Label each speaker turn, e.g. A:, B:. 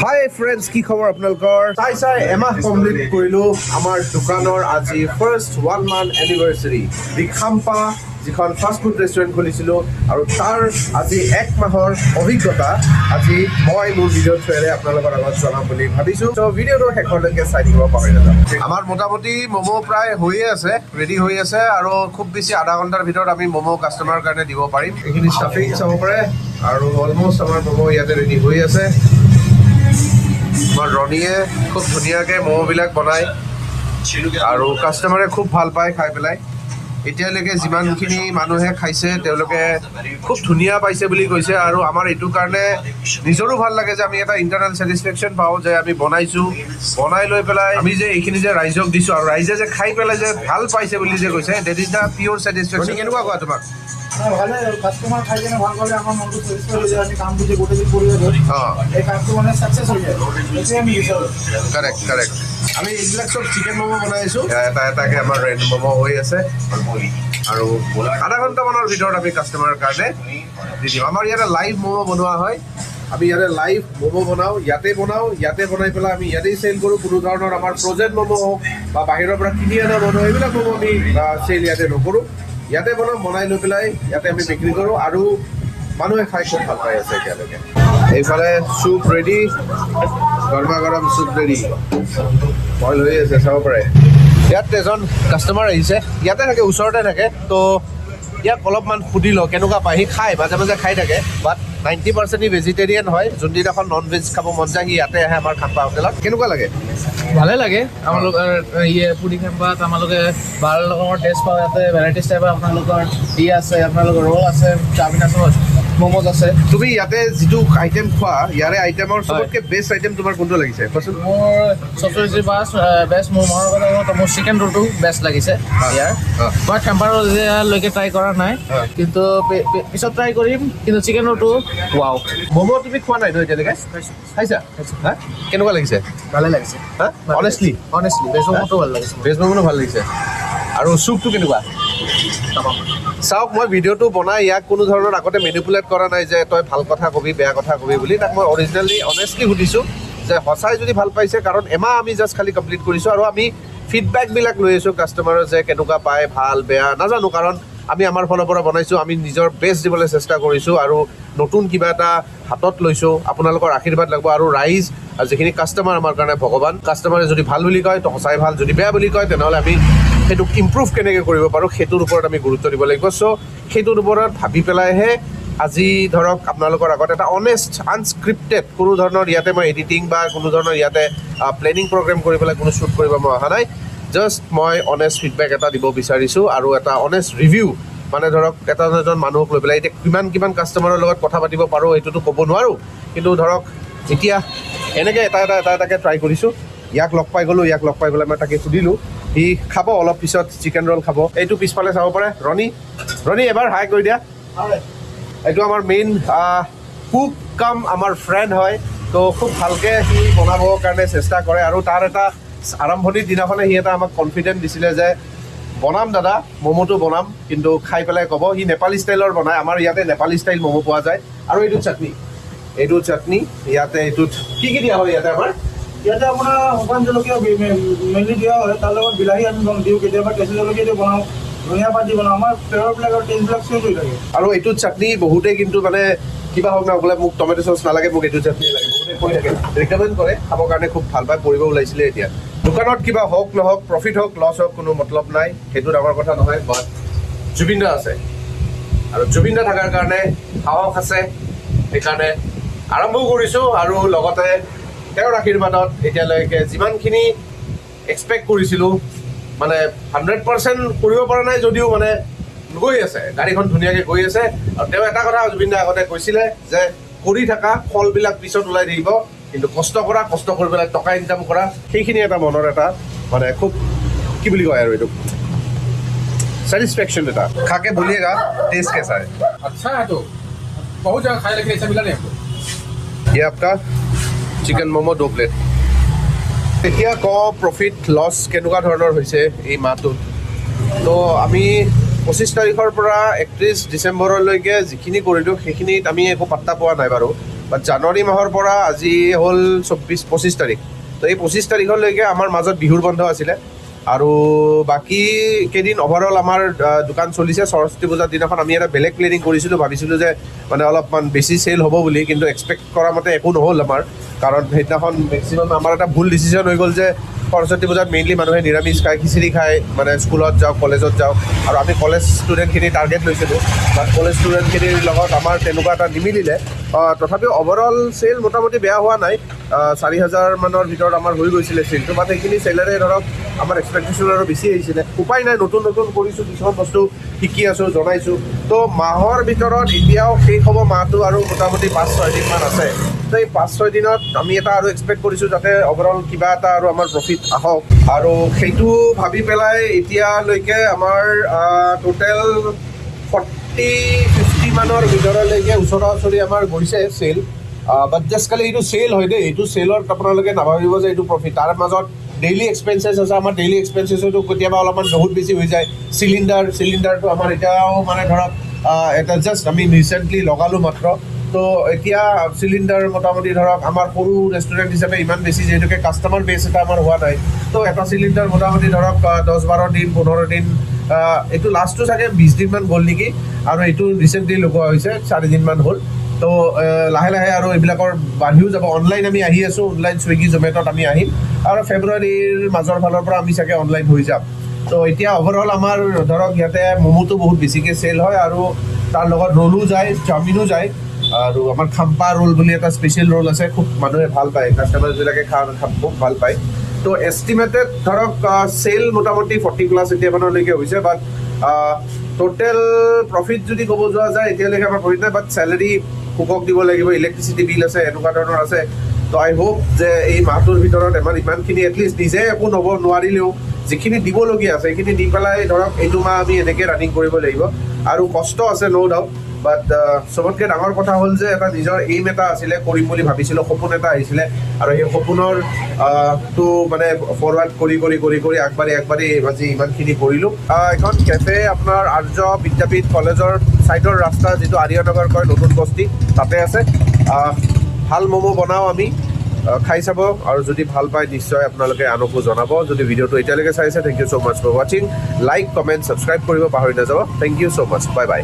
A: হাই friends, কি খবৰ আপোনালোকৰ? চাই এমাহ কমপ্লিট কৰিলোঁ আমাৰ দোকানৰ আজি ফাৰ্ষ্ট 1 month এনিভাৰ্চাৰী। দিখাম্পা যিখন ফাষ্ট ফুড ৰেষ্টুৰেণ্ট খুলিছিলোঁ আৰু তাৰ আজি 1 মাহৰ অভিজ্ঞতা আজি মই মোৰ ভিডিঅ'ৰ থ্ৰুৰে আপোনালোকৰ আগত জনাম বুলি ভাবিছোঁ। ত' ভিডিঅ'টো শেষলৈকে চাই থাকিব পাহৰি নাযাব। আমাৰ মোটামুটি ম'ম' প্ৰায় হৈয়ে আছে, ৰেডি হৈ আছে আৰু খুব বেছি আধা ঘণ্টাৰ ভিতৰত আমি ম'ম' কাষ্টমাৰৰ কাৰণে দিব পাৰিম। এইখিনি ষ্টাফিং চাব পাৰে আৰু অলমষ্ট আমাৰ ম'ম' ইয়াতে ৰেডি হৈ আছে। আমাৰ ৰণীয়ে খুব ধুনীয়াকৈ ম'ম'বিলাক বনায় আৰু কাষ্টমাৰে খুব ভাল পায় খাই পেলাই। এতিয়ালৈকে যিমানখিনি মানুহে খাইছে তেওঁলোকে খুব ধুনীয়া পাইছে বুলি কৈছে আৰু আমাৰ এইটো কাৰণে নিজৰো ভাল লাগে যে আমি এটা ইণ্টাৰনেল ছেটিছফেকশ্যন পাওঁ যে আমি বনাইছোঁ, বনাই লৈ পেলাই আমি যে এইখিনি যে ৰাইজক দিছোঁ আৰু ৰাইজে যে খাই পেলাই যে ভাল পাইছে বুলি যে কৈছে, that is the pure satisfaction. কেনেকুৱা কোৱা তোমাক?
B: ভালে কাষ্টমাৰ খাই কিনে ভাল পালে আমাৰ মনটো পৰিষ্কাৰ হৈ যায়। আমি কামটো যে গোটেই কৰি আছোঁ এই কামটো মানে ছাকচেছ হৈ যায়, সেইটোৱে আমি বিচাৰোঁ।
A: কাৰেক্ট। আমি এইবিলাক চব চিকেন ম'ম' বনাই আছোঁ। এটা এটাকৈ আমাৰ ৰেড ম'ম' হৈ আছে আৰু আধা ঘণ্টামানৰ ভিতৰত আমি কাষ্টমাৰৰ কাৰণে দি দিম। আমাৰ ইয়াতে লাইভ ম'ম' বনোৱা হয়। আমি ইয়াতে লাইভ ম'ম' বনাওঁ, ইয়াতে বনাই পেলাই আমি ইয়াতেই চেল কৰোঁ। কোনো ধৰণৰ আমাৰ ফ্ৰজেন ম'ম' হওক বা বাহিৰৰ পৰা কিনি অনা ম'ম' এইবিলাক ম'ম' আমি চেল ইয়াতে নকৰোঁ। ইয়াতে বনাই লৈ পেলাই ইয়াতে আমি বিক্ৰী কৰোঁ আৰু মানুহে খাই খুব ভাল পাই আছে এতিয়ালৈকে। এইফালে চুপ ৰেডি, গৰমা গৰম চুপ ৰেডি বইল হৈ আছে, চাব পাৰে। ইয়াত এজন কাষ্টমাৰ আহিছে, ইয়াতে থাকে, ওচৰতে থাকে। তো ইয়াক অলপমান সুধি লওঁ কেনেকুৱা পায়। সি খায়, মাজে মাজে খাই থাকে, বাট 90% ই ভেজিটেৰিয়ান হয়। যোনদিনাখন নন ভেজ খাব মন যায় সি ইয়াতে আহে আমাৰ খাম্পা হোটেলত। কেনেকুৱা লাগে?
B: ভালে লাগে। আপোনালোকৰ পুৰি খাম্পাত আপোনালোকে ভাল ৰকমৰ টেষ্ট পাওঁ। ইয়াতে ভেৰাইটিজ টাইপৰ আপোনালোকৰ আছে, আপোনালোকৰ ৰ'ল আছে, চাওমিন আছে, ম'ম'জ আছে।
A: তুমি ইয়াতে যিটো আইটেম খোৱা, ইয়াৰে আইটেমৰ চবতকৈ বেষ্ট আইটেম তোমাৰ কোনটো লাগিছে কোৱাচোন?
B: মোৰ চবচে বেষ্ট মোৰ মনৰ কথা মোৰ চিকেন ৰ'লটো বেষ্ট লাগিছে ইয়াৰ। মই খাম্পাৰ এতিয়ালৈকে ট্ৰাই কৰা নাই, কিন্তু পিছত ট্ৰাই কৰিম। কিন্তু চিকেন ৰ'লটো ৱাও।
A: ম'ম' তুমি খোৱা নাই ন এতিয়ালৈকে? খাইছা? হা, কেনেকুৱা লাগিছে?
B: ভালে লাগিছে।
A: হা, অনেষ্টলি
B: ভেজ ম'ম'টো ভাল লাগিছে।
A: ভেজ ম'ম'টো ভাল লাগিছে। আৰু চুপটো কেনেকুৱা? চাওক, মই ভিডিঅ'টো বনাই ইয়াক কোনো ধৰণৰ আগতে মেনিপুলেট কৰা নাই যে তই ভাল কথা কবি, বেয়া কথা কবি বুলি। তাক মই অৰিজিনেলি অনেষ্টলি সুধিছোঁ যে সঁচাই যদি ভাল পাইছে, কাৰণ এমাহ আমি জাষ্ট খালি কমপ্লিট কৰিছোঁ আৰু আমি ফিডবেকবিলাক লৈ আছোঁ কাষ্টমাৰৰ যে কেনেকুৱা পায়, ভাল বেয়া নাজানো, কাৰণ আমি আমাৰ ফালৰ পৰা বনাইছোঁ, আমি নিজৰ বেষ্ট দিবলৈ চেষ্টা কৰিছোঁ আৰু নতুন কিবা এটা হাতত লৈছোঁ। আপোনালোকৰ আশীৰ্বাদ লাগিব আৰু ৰাইজ আৰু যিখিনি কাষ্টমাৰ আমাৰ কাৰণে ভগৱান। কাষ্টমাৰে যদি ভাল বুলি কয় তো সঁচাই ভাল, যদি বেয়া বুলি কয় তেনেহ'লে আমি সেইটোক ইম্প্ৰুভ কেনেকৈ কৰিব পাৰোঁ সেইটোৰ ওপৰত আমি গুৰুত্ব দিব লাগিব। চ' সেইটোৰ ওপৰত ভাবি পেলাইহে আজি ধৰক আপোনালোকৰ আগত এটা অনেষ্ট আনস্ক্ৰিপ্টেড, কোনো ধৰণৰ ইয়াতে মই এডিটিং বা কোনো ধৰণৰ ইয়াতে প্লেনিং প্ৰগ্ৰেম কৰি পেলাই কোনো শ্বুট কৰিব মই অহা নাই। জাষ্ট মই অনেষ্ট ফিডবেক এটা দিব বিচাৰিছোঁ আৰু এটা অনেষ্ট ৰিভিউ, মানে ধৰক এজন মানুহক লৈ পেলাই এতিয়া কিমান কাষ্টমাৰৰ লগত কথা পাতিব পাৰোঁ সেইটোতো ক'ব নোৱাৰোঁ, কিন্তু ধৰক এতিয়া এনেকৈ এটাকৈ ট্ৰাই কৰিছোঁ। ইয়াক লগ পাই গ'লোঁ, ইয়াক লগ পাই পেলাই মই তাকে সুধিলোঁ, সি খাব অলপ পিছত চিকেন ৰ'ল খাব। এইটো পিছফালে চাব পাৰে ৰণী এবাৰ হাই কৰি দিয়া। এইটো আমাৰ মেইন কুক কাম আমাৰ ফ্ৰেণ্ড হয়, তো খুব ভালকৈ সি বনাবৰ কাৰণে চেষ্টা কৰে আৰু তাৰ এটা আৰম্ভণিৰ দিনাখনে সি এটা আমাক কনফিডেণ্ট দিছিলে যে বনাম দাদা, ম'ম'টো বনাম, কিন্তু খাই পেলাই ক'ব। সি নেপালী ষ্টাইলৰ বনায়, আমাৰ ইয়াতে নেপালী ষ্টাইল ম'ম' পোৱা যায়। আৰু এইটো চাটনি ইয়াতে এইটোত কি দিয়া হয় ইয়াতে আমাৰ?
B: ইয়াতে আপোনাৰ শুকান জলকীয়া মেইনলি দিয়া হয়, তাৰ লগত বিলাহী আমি দিওঁ, কেতিয়াবা কেঁচা জলকীয়া দি বনাওঁ, ধনিয়া পাত দি বনাওঁ। আমাৰ ফ্লেভাৰবিলাক আৰু টেষ্টবিলাক চেঞ্জ হৈ থাকে।
A: আৰু এইটোত চাটনি বহুতেই কিন্তু মানে কিবা হওক না বোলে মোক টমেটো চচ নালাগে, মোক এইটো চাটনি লাগে, বহুতে কৈ থাকে, ৰিকমেণ্ড কৰে, খাবৰ কাৰণে খুব ভাল পায়, পৰিব ওলাইছিলে এতিয়া। দোকানত কিবা হওক নহওক, প্ৰফিট হওক লছ হওক, কোনো মতলব নাই, সেইটো ডাঙৰ কথা নহয়। বাট জুবিন দা আছে আৰু জুবিন দা থকাৰ কাৰণে সাহস আছে, সেইকাৰণে আৰম্ভ কৰিছোঁ আৰু লগতে তেওঁৰ আশীৰ্বাদত এতিয়ালৈকে যিমানখিনি এক্সপেক্ট কৰিছিলোঁ, মানে 100% কৰিব পৰা নাই যদিও মানে গৈ আছে, গাড়ীখন ধুনীয়াকৈ গৈ আছে। আৰু তেওঁ এটা কথা জুবিন দা আগতে কৈছিলে যে কৰি থকা ফলবিলাক পিছত ওলাই থাকিব, কিন্তু কষ্ট কৰি পেলাই টকা ইনকাম কৰা, সেইখিনি এটা মনৰ এটা মানে খুব কি বুলি কয় আৰু এইটো सेटिस्फेक्शन देता। खा के बोलिएगा टेस्ट कैसा है।
C: अच्छा है, तो बहुत जगह खाया लेकिन ऐसा मिला नहीं हमको।
A: ये आपका चिकन मोमो 2 प्लेट। এতিয়া প্ৰফিট লছ কেনেকুৱা ধৰণৰ হৈছে এই মাহটোত। তো আমি 25 তাৰিখৰ পৰা 31 ডিচেম্বৰলৈকে যিখিনি কৰিলোঁ সেইখিনিত আমি একো পাত্তা পোৱা নাই বাৰু। বাট জানুৱাৰী মাহৰ পৰা আজি হ'ল 25 তাৰিখ। তো এই 25 তাৰিখলৈকে আমাৰ মাজত বিহুৰ বন্ধ আছিলে আৰু বাকী কেইদিন অভাৰঅল আমাৰ দোকান চলিছে। সৰস্বতী পূজাৰ দিনাখন আমি এটা বেলেগ প্লেনিং কৰিছিলোঁ, ভাবিছিলোঁ যে মানে অলপমান বেছি চেল হ'ব বুলি, কিন্তু এক্সপেক্ট কৰা মতে একো নহ'ল আমাৰ। কাৰণ সেইদিনাখন মেক্সিমাম আমাৰ এটা ভুল ডিচিশ্যন হৈ গ'ল যে সৰস্বতী পূজাত মেইনলি মানুহে নিৰামিষ খায়, খিচিৰি খায়, মানে স্কুলত যাওক, কলেজত যাওক, আৰু আমি কলেজ ষ্টুডেণ্টখিনি টাৰ্গেট লৈছিলোঁ। বাট কলেজ ষ্টুডেণ্টখিনিৰ লগত আমাৰ তেনেকুৱা এটা নিমিলিলে। তথাপিও অভাৰঅল চেল মোটামুটি বেয়া হোৱা নাই, 4,000 মানৰ ভিতৰত আমাৰ হৈ গৈছিলে চেলটো। বাট সেইখিনি চেলেৰে ধৰক আমাৰ এক্সপেক্টেশ্যন আৰু বেছি আহিছিলে। উপায় নাই, নতুন কৰিছোঁ, কিছুমান বস্তু শিকি আছোঁ, জনাইছোঁ। তো মাহৰ ভিতৰত এতিয়াও শেষ হ'ব মাহটো আৰু মোটামুটি 5-6 দিনমান আছে। তো এই 5-6 দিনত আমি এটা আৰু এক্সপেক্ট কৰিছোঁ যাতে অভাৰঅল কিবা এটা আৰু আমাৰ প্ৰফিট আহক, আৰু সেইটো ভাবি পেলাই এতিয়ালৈকে আমাৰ টোটেল 40-50 মানৰ ভিতৰলৈকে ওচৰা ওচৰি আমাৰ গৈছে চেল। বাট জাষ্ট খালি এইটো চেল হয় দেই, এইটো চেলত আপোনালোকে নাভাবিব যে এইটো প্ৰফিট। তাৰ মাজত ডেইলি এক্সপেঞ্চেছ আছে। আমাৰ ডেইলি এক্সপেঞ্চেছতো কেতিয়াবা অলপমান বহুত বেছি হৈ যায়। চিলিণ্ডাৰটো আমাৰ এতিয়াও মানে ধৰক এটা জাষ্ট আমি ৰিচেণ্টলি লগালোঁ মাত্ৰ। তো এতিয়া চিলিণ্ডাৰ মোটামুটি ধৰক আমাৰ সৰু ৰেষ্টুৰেণ্ট হিচাপে ইমান বেছি যিহেতুকে কাষ্টমাৰ বেছ এটা আমাৰ হোৱা নাই। তো এটা চিলিণ্ডাৰ মোটামুটি ধৰক 10-12 দিন 15 দিন, এইটো লাষ্টটো চাগে 20 দিনমান গ'ল নেকি, আৰু এইটো ৰিচেণ্টলি লগোৱা হৈছে 4 দিনমান হ'ল। তো লাহে লাহে আৰু এইবিলাকৰ বাঢ়িও যাব। অনলাইন আমি আহি আছোঁ, অনলাইন ছুইগি জমেট'ত আমি আহিম, আৰু ফেব্ৰুৱাৰীৰ মাজৰ ফালৰ পৰা আমি চাগে অনলাইন হৈ যাম। তো এতিয়া অভাৰঅল আমাৰ ধৰক ইয়াতে ম'মোটো বহুত বেছিকৈ চেল হয়, আৰু তাৰ লগত ৰ'লো যায়, চাওমিনো যায়, আৰু আমাৰ খাম্পা ৰোল বুলি এটা স্পেচিয়েল ৰোল আছে, খুব মানুহে ভাল পায়, কাষ্টমাৰবিলাকে খুব ভাল পায়। তো এষ্টিমেটেড ধৰক চেল মোটামুটি 40+ এতিয়া মানলৈকে হৈছে। বাট টোটেল প্ৰফিট যদি ক'ব যোৱা যায় এতিয়ালৈকে আমাৰ প্ৰফিট নাই। বাট চেলাৰী কুকক দিব লাগিব, ইলেক্ট্ৰিচিটি বিল আছে, এনেকুৱা ধৰণৰ আছে। তো আই হোপ যে এই মাহটোৰ ভিতৰত আমাৰ ইমানখিনি এটলিষ্ট নিজে একো নোৱাৰিলেও যিখিনি দিবলগীয়া আছে সেইখিনি দি পেলাই ধৰক এইটো মাহ আমি এনেকৈ ৰানিং কৰিব লাগিব। আৰু কষ্ট আছে ন' ডাউট, বাট চবতকৈ ডাঙৰ কথা হ'ল যে এটা নিজৰ এইম এটা আছিলে, কৰিম বুলি ভাবিছিলোঁ, সপোন এটা আহিছিলে, আৰু সেই সপোনৰ টো মানে ফৰৱাৰ্ড কৰি আগবাঢ়ি আজি ইমানখিনি কৰিলোঁ। এখন কেফে আপোনাৰ আৰ্য বিদ্যাপীঠ কলেজৰ ছাইডৰ ৰাস্তা, যিটো আৰিয়ানগৰ কয়, নতুন বস্তি, তাতে আছে। ভাল ম'ম' বনাওঁ আমি, খাই চাব, আৰু যদি ভাল পায় নিশ্চয় আপোনালোকে আনকো জনাব। যদি ভিডিঅ'টো এতিয়ালৈকে চাইছে, thank you so' much for ৱাচিং। লাইক, কমেণ্ট, ছাবস্ক্ৰাইব কৰিব পাহৰি নাযাব। Thank you so' much, bye by.